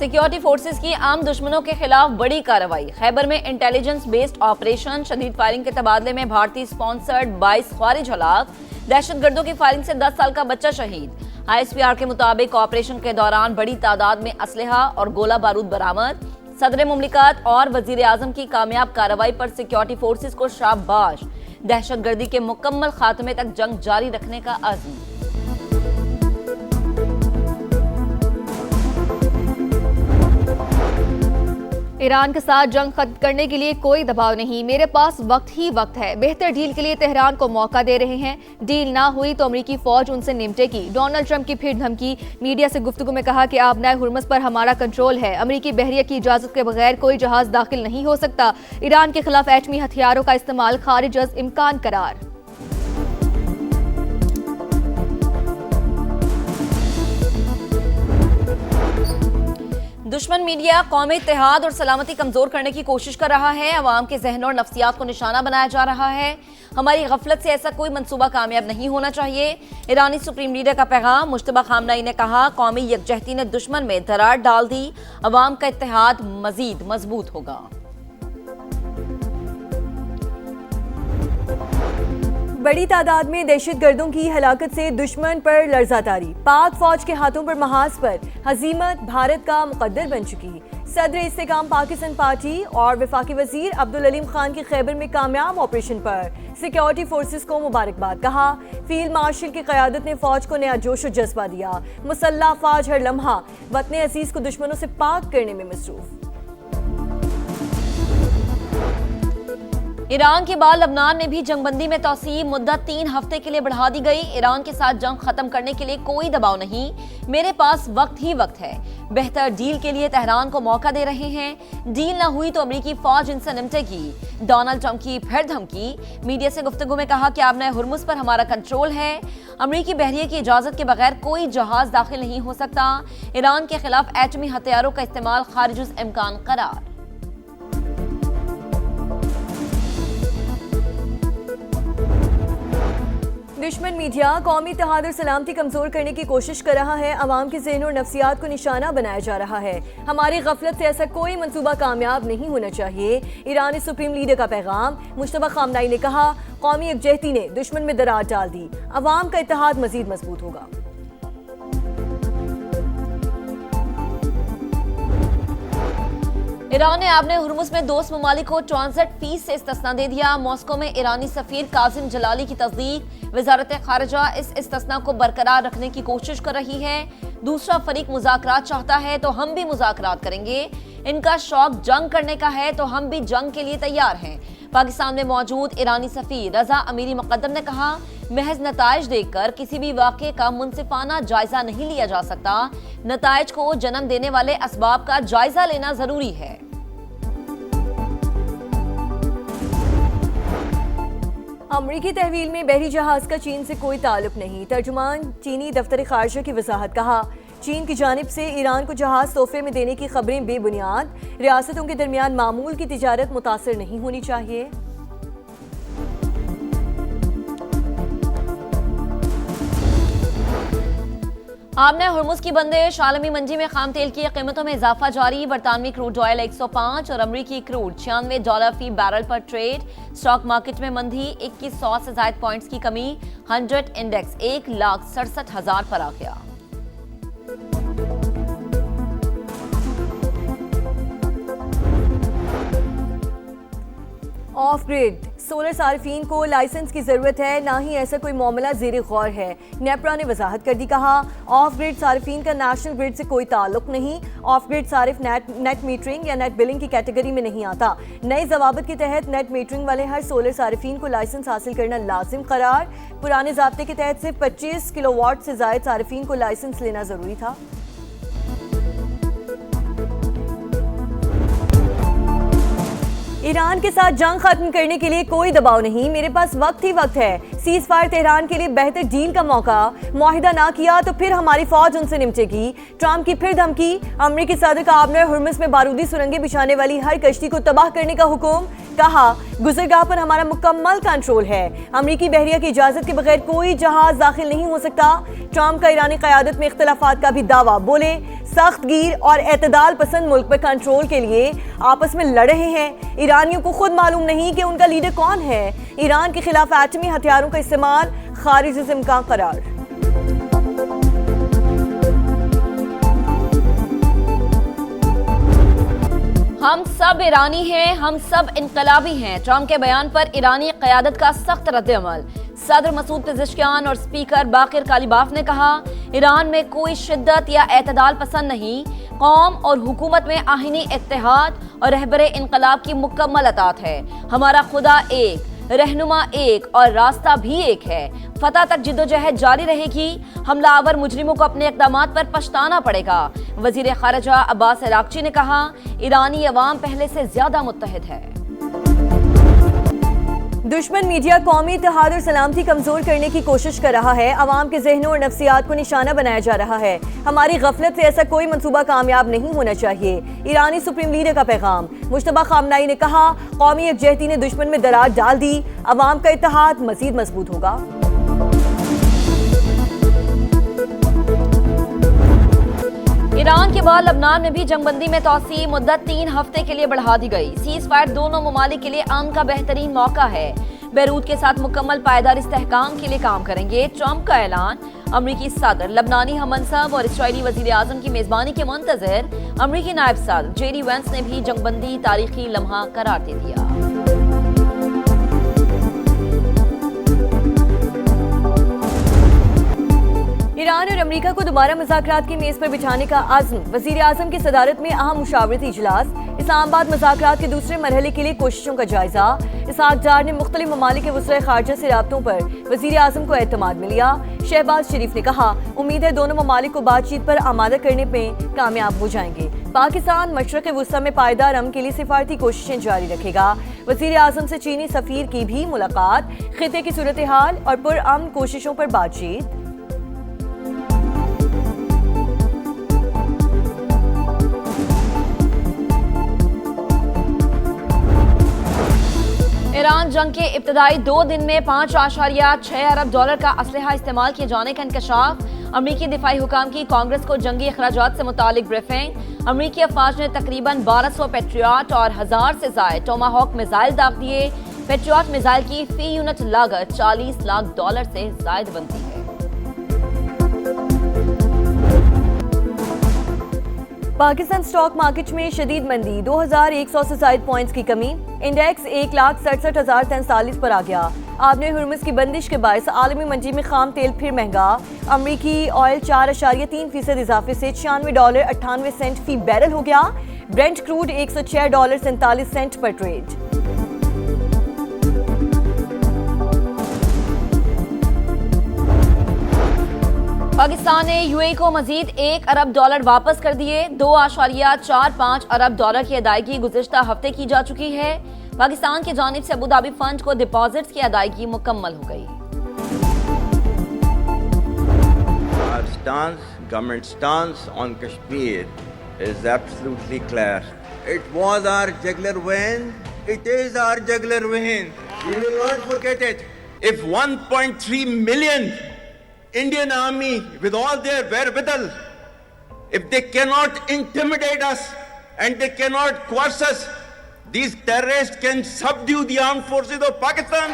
Security forces की आम दुश्मनों के खिलाफ बड़ी कार्रवाई। खैबर में इंटेलिजेंस बेस्ड ऑपरेशन, शदीद फायरिंग के तबादले में भारतीय स्पॉन्सर्ड 22 ख्वारिज हलाक, दहशतगर्दों की फायरिंग से 10 साल का बच्चा शहीद। ISPR के मुताबिक ऑपरेशन के दौरान बड़ी तादाद में असलहा और गोला बारूद बरामद। सदर मुमलिकत और वजीर आजम की कामयाब कार्रवाई पर सिक्योरिटी फोर्सेस को शाबाश। दहशतगर्दी के मुकम्मल खात्मे तक जंग जारी रखने का अज़्म। ईरान के साथ जंग खत्म करने के लिए कोई दबाव नहीं, मेरे पास वक्त ही वक्त है। बेहतर डील के लिए तेहरान को मौका दे रहे हैं। डील ना हुई तो अमेरिकी फौज उनसे निपटेगी। डोनाल्ड ट्रंप की फिर धमकी। मीडिया से गुफ्तगू में कहा कि आबनाए हुर्मुज़ पर हमारा कंट्रोल है। अमेरिकी बहरिया की इजाजत के बगैर कोई जहाज दाखिल नहीं हो सकता। ईरान के खिलाफ एटमी हथियारों का इस्तेमाल खारिज अज़ इम्कान करार। दुश्मन मीडिया कौमी इत्तेहाद और सलामती कमजोर करने की कोशिश कर रहा है। अवाम के जहन और नफ्सियात को निशाना बनाया जा रहा है। हमारी गफलत से ऐसा कोई मंसूबा कामयाब नहीं होना चाहिए। ईरानी सुप्रीम लीडर का पैगाम। मुश्तबा खामनेई ने कहा, कौमी यकजहती ने दुश्मन में दरार डाल दी। अवाम का इत्तेहाद मजीद मजबूत होगा। बड़ी तादाद में दहशतगर्दों की हलाकत से दुश्मन पर लर्ज़ातारी। पाक फौज के हाथों पर महाज पर हजीमत भारत का मुकद्दर बन चुकी। सदर इस्तेकाम पाकिस्तान पार्टी और वफाकी वजीर अब्दुल अलीम खान की खैबर में कामयाब ऑपरेशन पर सिक्योरिटी फोर्सेस को मुबारकबाद। कहा, फील्ड मार्शल की क़यादत ने फौज को नया जोश और जज्बा दिया। मुसल्लह फौज हर लम्हा वतन अजीज को दुश्मनों से पाक करने में मसरूफ। ईरान के बाद लबनान में भी जंगबंदी में तौसीब। मुद्दत 3 हफ्ते के लिए बढ़ा दी गई। ईरान के साथ जंग खत्म करने के लिए कोई दबाव नहीं, मेरे पास वक्त ही वक्त है। बेहतर डील के लिए तेहरान को मौका दे रहे हैं। डील ना हुई तो अमेरिकी फौज इनसे निपटेगी। डोनाल्ड ट्रंप की फिर धमकी। मीडिया से गुफ्तगू में कहा कि आबनाए हुर्मुज़ पर हमारा कंट्रोल है। अमेरिकी बहरिया की इजाजत के बगैर कोई जहाज दाखिल नहीं हो सकता। ईरान के खिलाफ एटमी हथियारों का इस्तेमाल खारिज इम्कान करार। दुश्मन मीडिया कौमी इत्तेहाद और सलामती कमजोर करने की कोशिश कर रहा है। अवाम के ज़हन और नफ्सियात को निशाना बनाया जा रहा है। हमारी गफलत से ऐसा कोई मंसूबा कामयाब नहीं होना चाहिए। ईरानी सुप्रीम लीडर का पैगाम। मुश्तबा खामनेई ने कहा, कौमी यकजहती ने दुश्मन में दरार डाल दी। अवाम का इत्तेहाद मजीद मजबूत होगा। ईरान ने आबने हुर्मुज़ में दोस्त ममालिक को 64 फीस से इस्तिस्ना दे दिया। मॉस्को में ईरानी सफीर काजिम जलाली की तस्दीक। वजारत खारजा इस इस्तिस्ना को बरकरार रखने की कोशिश कर रही है। दूसरा फरीक मुज़ाकरात चाहता है तो हम भी मुज़ाकरात करेंगे। इनका शौक जंग करने का है तो हम भी जंग के लिए तैयार हैं। पाकिस्तान में मौजूद ईरानी सफीर रजा अमीरी मुक़द्दम ने कहा, महज नताइज देखकर किसी भी वाक़े का मुनसिफाना जायजा नहीं लिया जा सकता। नताइज को जन्म देने वाले असबाब का जायजा लेना जरूरी है। अमरीकी तहवील में बहरी जहाज का चीन से कोई ताल्लुक नहीं। तर्जुमान चीनी दफ्तर खारजा की वजाहत। कहा, चीन की जानिब से ईरान को जहाज तोहफे में देने की खबरें बेबुनियाद। रियासतों के दरमियान मामूल की तिजारत मुतासर नहीं होनी चाहिए। आबने हुर्मुज़ की बंदिश। आलमी मंडी में खाम तेल की कीमतों में इजाफा जारी। बरतानवी क्रूड ऑयल 105 और अमरीकी क्रूड $96 फी बैरल पर ट्रेड। स्टॉक मार्केट में मंदी। 2100 से ज्यादा पॉइंट्स की कमी। 100 इंडेक्स 1,67,000 पर आ गया। ऑफ ग्रिड सोलर सार्फिन को लाइसेंस की जरूरत है, ना ही ऐसा कोई मामला ज़ेरे गौर है। नेपरा ने वजाहत कर दी। कहा, ऑफ ग्रिड सार्फिन का नेशनल ग्रिड से कोई ताल्लुक नहीं। ऑफ ग्रिड सारिफ नेट मीटरिंग या नेट बिलिंग की कैटेगरी में नहीं आता। नए जवाबत के तहत नेट मीटरिंग वाले हर सोलर सार्फिन को लाइसेंस हासिल करना लाजिम करार। पुराने ज़ाब्ते के तहत सिर्फ 25 किलोवाट से ज़ायद सार्फिन को लाइसेंस लेना जरूरी था। ईरान के साथ जंग खत्म करने के लिए कोई दबाव नहीं, मेरे पास वक्त ही वक्त है। सीज फायर तेहरान के लिए बेहतर डील का मौका। मुआहिदा ना किया तो फिर हमारी फौज उनसे निपटेगी। ट्रंप की फिर धमकी। अमरीकी सदर का आबने हुर्मुज़ में बारूदी सुरंगें बिछाने वाली हर कश्ती को तबाह करने का हुक्म। कहा, गुजरगाह पर हमारा मुकम्मल कंट्रोल है। अमरीकी बहरिया की इजाजत के बगैर कोई जहाज दाखिल नहीं हो सकता। ट्रंप का ईरानी क़यादत में इख्तिलाफात का भी दावा। बोले, सख्त गिर और एतदाल पसंद मुल्क पर कंट्रोल के लिए आपस में लड़ रहे हैं। ईरानियों को खुद मालूम नहीं कि उनका लीडर कौन है। ईरान के खिलाफ एटमी हथियारों का इस्तेमाल खारिज-ए-ज़िम्म का करार। हम सब ईरानी हैं, हम सब इनकलाबी हैं। ट्रंप के बयान पर ईरानी क़यादत का सख्त रद्द-ए-अमल। सदर मसूद पेज़ेश्कियान और स्पीकर बाकिर कालिबाफ ने कहा, ईरान में कोई शिद्दत या एतदाल पसंद नहीं। कौम और हुकूमत में आहीनी इत्तेहाद और रहबरे इनकलाब की मुकम्मल अतात है। हमारा खुदा एक, रहनुमा एक और रास्ता भी एक है। फतह तक जिद्दोजहद जारी रहेगी। हमलावर मुजरिमों को अपने इक़दामात पर पछताना पड़ेगा। वज़ीर ख़ारिजा अब्बास अराग़ची ने कहा, ईरानी अवाम पहले से ज्यादा मुत्तहिद है। दुश्मन मीडिया कौमी इत्तेहाद और सलामती कमजोर करने की कोशिश कर रहा है। अवाम के जहनों और नफ्सियात को निशाना बनाया जा रहा है। हमारी गफलत से ऐसा कोई मंसूबा कामयाब नहीं होना चाहिए। ईरानी सुप्रीम लीडर का पैगाम। मुश्तबा खामनाई ने कहा, कौमी यकजहती ने दुश्मन में दरार डाल दी। अवाम का इत्तेहाद मजीद मजबूत होगा। ईरान के बाद लबनान में भी जंगबंदी में तौसी मुद्दत 3 हफ्ते के लिए बढ़ा दी गई। सीज फायर दोनों ममालिक के लिए अमन का बेहतरीन मौका है। बैरूत के साथ मुकम्मल पायदार इस्तेहकाम के लिए काम करेंगे। ट्रंप का ऐलान। अमरीकी सदर, लबनानी हममनसब और इसराइली वजीर आजम की मेजबानी के मुंतज़िर अमरीकी नायब सदर जेडी वेंस ने भी जंगबंदी तारीखी लम्हा करार दे दिया। ईरान और अमेरिका को दोबारा मुज़ाकरात की मेज पर बिठाने का आज़्म। वज़ीर आज़म की सदारत में अहम मुशावरती इजलास। इस्लामाबाद मुज़ाकरात के दूसरे मरहले के लिए कोशिशों का जायजा। इसहाक डार ने मुख्तलिफ ममालिक के वज़ीर ख़ारिजा से राब्तों पर वज़ीर आज़म को एतमाद में लिया। शहबाज शरीफ ने कहा, उम्मीद है दोनों ममालिक को बातचीत पर आमादा करने में कामयाब हो जाएंगे। पाकिस्तान मशरक़ वुस्ता में पायदार अमन के लिए सिफारती कोशिशें जारी रखेगा। वज़ीर आज़म से चीनी सफ़ीर की भी मुलाकात। खित्ते की सूरत हाल और पुरअमन कोशिशों पर बातचीत। ईरान जंग के इब्तदाई 2 दिन में $5.6 अरब का असलहा इस्तेमाल किए जाने का इंकशाफ। अमरीकी दिफाई हुकाम की कांग्रेस को जंगी अखराजात से मुतालिक ब्रीफिंग। अमरीकी अफवाज ने तकरीबन 1200 पेट्रियट और 1000 से ज़ायद टोमाहॉक मिसाइल दाग दिए। पेट्रियट मिसाइल की फी यूनिट लागत $40 लाख से ज़ायद बनती है। पाकिस्तान स्टॉक मार्केट में शदीद मंदी। 2100 से ज़ायद पॉइंट्स की कमी। इंडेक्स 1,67,043 पर आ गया। आबने हुर्मुज़ की बंदिश के बायस आलमी मंडी में खाम तेल फिर महंगा। अमरीकी ऑयल 4.3% इजाफे से $96.98 फी बैरल हो गया। ब्रेंट क्रूड $106.47 पर ट्रेड। पाकिस्तान ने यूएई को मजीद $1 अरब वापस कर दिए। $2.45 अरब की अदायगी गुज़िश्ता हफ्ते की जा चुकी है। पाकिस्तान की जानिब से अबू धाबी फंड को डिपॉजिट्स की अदायगी मुकम्मल हो गई। Our stance, government stance on Kashmir is absolutely clear. It was our jugular vein. It is our jugular vein. We will not forget it. If 1.3 million Indian army with all their wherewithal, if they cannot intimidate us and they cannot coerce us, these terrorists can subdue the armed forces of Pakistan.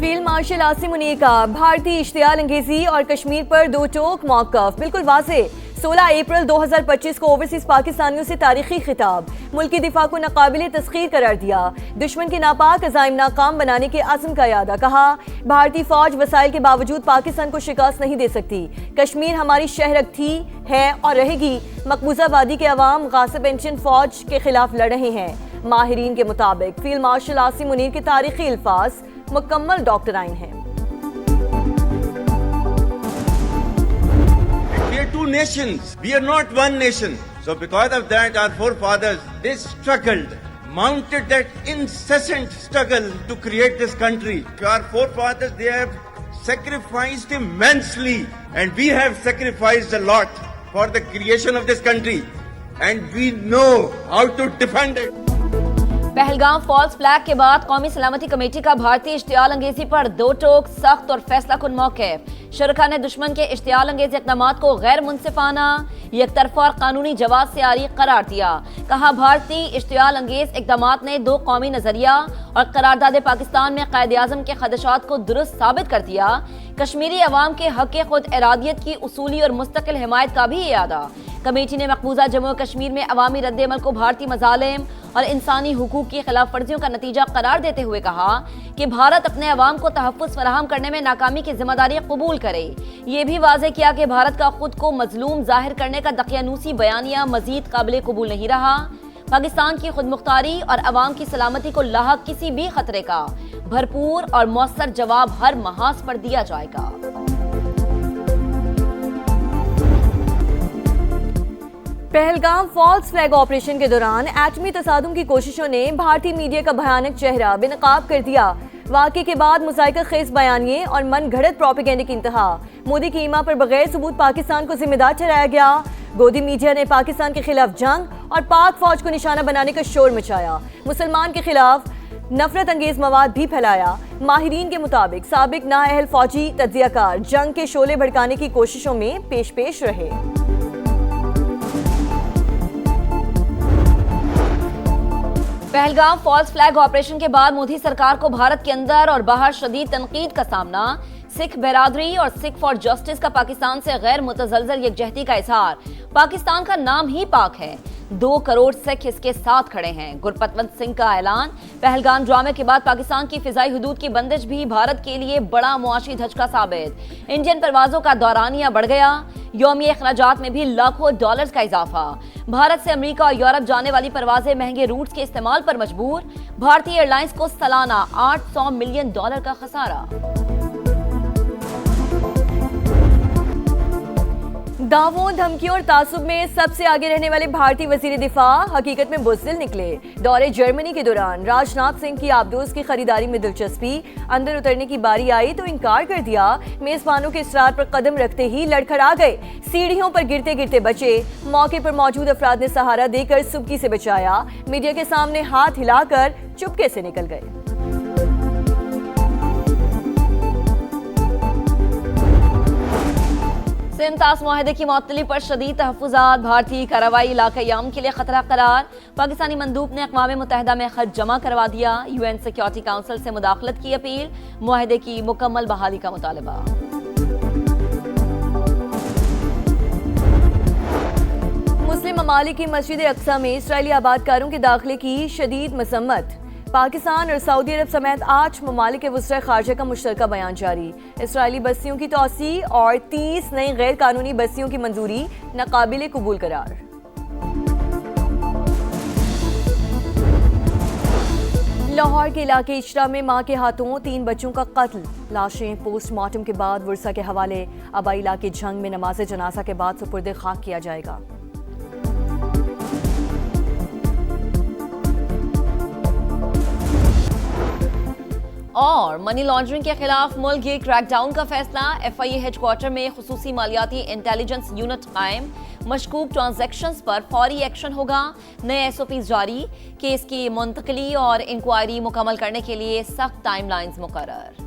Field marshal Asim Munir का भारतीय इश्तियाल अंगेजी और कश्मीर पर दो टोक मौक़िफ़ बिल्कुल वाज़ेह। 16 अप्रैल 2025 को overseas पाकिस्तानियों से तारीखी खिताब। मुल्की दिफा को नाकाबिले तस्खीर करार दिया। दुश्मन के नापाक अज़ाइम नाकाम बनाने के आज़म का यादा। कहा, भारतीय फौज वसाइल के बावजूद पाकिस्तान को शिकस्त नहीं दे सकती। कश्मीर हमारी शहरक थी, है और रहेगी। मकबूजा वादी के अवाम गासिब इंडियन फौज के खिलाफ लड़ रहे हैं। माहिरीन के मुताबिक फील्ड मार्शल आसिम मुनीर के तारीखी अल्फाज मुकम्मल डॉक्टराइन हैं। We are two nations. We are not one nation. So because of that, our forefathers, they struggled, mounted that incessant struggle to create this country. Our forefathers, they have sacrificed immensely, and we have sacrificed a lot for the creation of this country. And we know how to defend it. Pahalgam false flag के बाद कौमी सलामती committee का भारतीय इश्तियाल अंगेजी पर दो टोक सख्त और फैसला कुन मौक़िफ़। शुरका ने दुश्मन के इश्तियाल अंगेज इक़दाम को गैर मुनसिफाना, एकतरफा और कानूनी जवाब से आरी करार दिया। कहा, भारतीय इश्तियाल अंगेज इक़दाम ने दो कौमी नजरिया और करारदाद पाकिस्तान में क़ायद-ए-आज़म के खदशात को दुरुस्त साबित कर दिया। कश्मीरी अवाम के हक़ खुद इरादियत की उसूली और मुस्तकिल हिमायत का भी इयादा। कमेटी ने मकबूजा जम्मू कश्मीर में अवामी रद्द-ए-अमल को भारतीय मज़ालिम और इंसानी हुकूक की खिलाफ वर्जियों का नतीजा करार देते हुए कहा कि भारत अपने अवाम को तहफ़्फ़ुज़ फराहम करने में नाकामी की जिम्मेदारी कबूल करे। ये भी वाज़ेह किया कि भारत का खुद को मजलूम जाहिर करने का दकियानूसी बयानिया मजीद काबिल कबूल नहीं रहा। पाकिस्तान की खुद मुख्तारी और अवाम की सलामती को लाहक किसी भी खतरे का भरपूर और मौसर जवाब हर महाज पर दिया जाएगा। पहलगाम फॉल्स फ्लैग ऑपरेशन के दौरान एटमी तसादुम की कोशिशों ने भारतीय मीडिया का भयानक चेहरा बेनकाब कर दिया। वाक़े के बाद मुज़ाहिका खेज बयानिए और मन घड़त प्रोपेगेंडे की इंतहा। मोदी की ईमा पर बगैर सबूत पाकिस्तान को जिम्मेदार ठहराया गया। गोदी मीडिया ने पाकिस्तान के खिलाफ जंग और पाक फौज को निशाना बनाने का शोर मचाया। मुसलमान के खिलाफ नफरत अंगेज मवाद भी फैलाया। माहिरीन के मुताबिक साबिक नाअहल फौजी तज्जियाकार जंग के शोले भड़काने की कोशिशों में पेश रहे। पहलगाम फॉल्स फ्लैग ऑपरेशन के बाद मोदी सरकार को भारत के अंदर और बाहर शदीद तनकीद का सामना। सिख बिरादरी और सिख फॉर जस्टिस का पाकिस्तान से गैर मुतज़लज़ल यकजहती का इजहार। पाकिस्तान का नाम ही पाक है, 2 करोड़ सिख इसके साथ खड़े हैं। गुरपतवंत सिंह का ऐलान। पहलगाम ड्रामे के बाद पाकिस्तान की फिजाई हुदूद की बंदिश भी भारत के लिए बड़ा मुआशी धचका साबित। इंडियन परवाजों का दौरानिया बढ़ गया। यौमिया अखराजात में भी लाखों डॉलर्स का इजाफा। भारत से अमेरिका और यूरोप जाने वाली परवाजें महंगे रूट्स के इस्तेमाल पर मजबूर। भारतीय एयरलाइंस को सालाना $800 मिलियन का खसारा। दावों, धमकियों और तासुब में सबसे आगे रहने वाले भारतीय वजीर दिफा हकीकत में बुज़दिल निकले। दौरे जर्मनी के दौरान राजनाथ सिंह की आबदोज की खरीदारी में दिलचस्पी। अंदर उतरने की बारी आई तो इनकार कर दिया। मेजबानों के इसरार पर कदम रखते ही लड़खड़ा गए। सीढ़ियों पर गिरते गिरते बचे। मौके पर मौजूद अफराद ने सहारा देकर सुबकी से बचाया। मीडिया के सामने हाथ हिलाकर चुपके से निकल गए। सिंध-तास मुआहदे की मअतली पर शदीद तहफ़्फ़ुज़ात। भारतीय कार्रवाई इलाक़ाई अमन के लिए खतरा करार। पाकिस्तानी मंदूब ने अक़वाम मुत्तहिदा में खत जमा करवा दिया। UN सिक्योरिटी काउंसिल से मुदाखलत की अपील। मुआहदे की मुकम्मल बहाली का मुतालबा। मुस्लिम ममालिक की मस्जिद अक्सा में इसराइली आबादकारों के दाखिले की शदीद मसम्मत। पाकिस्तान और सऊदी अरब समेत 8 ममालिक के वज़ीर ख़ारजा का मुश्तरका बयान जारी। इसराइली बस्तियों की तोसी और 30 नई गैर कानूनी बस्तियों की मंजूरी नाकाबिले कबूल करार। लाहौर के इलाके इचरा में मां के हाथों 3 बच्चों का कत्ल। लाशें पोस्टमार्टम के बाद वर्सा के हवाले। आबाई इलाके जंग में नमाज जनाजा के बाद सुपुर्द खाक किया जाएगा। और मनी लॉन्ड्रिंग के खिलाफ मुल्की क्रैकडाउन का फैसला। FIA हेडक्वार्टर में खुसूसी मालियाती इंटेलिजेंस यूनिट कायम। मशकूक ट्रांजैक्शंस पर फौरी एक्शन होगा। नए SOPs जारी। केस की मुंतकली और इंक्वायरी मुकम्मल करने के लिए सख्त टाइमलाइंस मुकर्रर।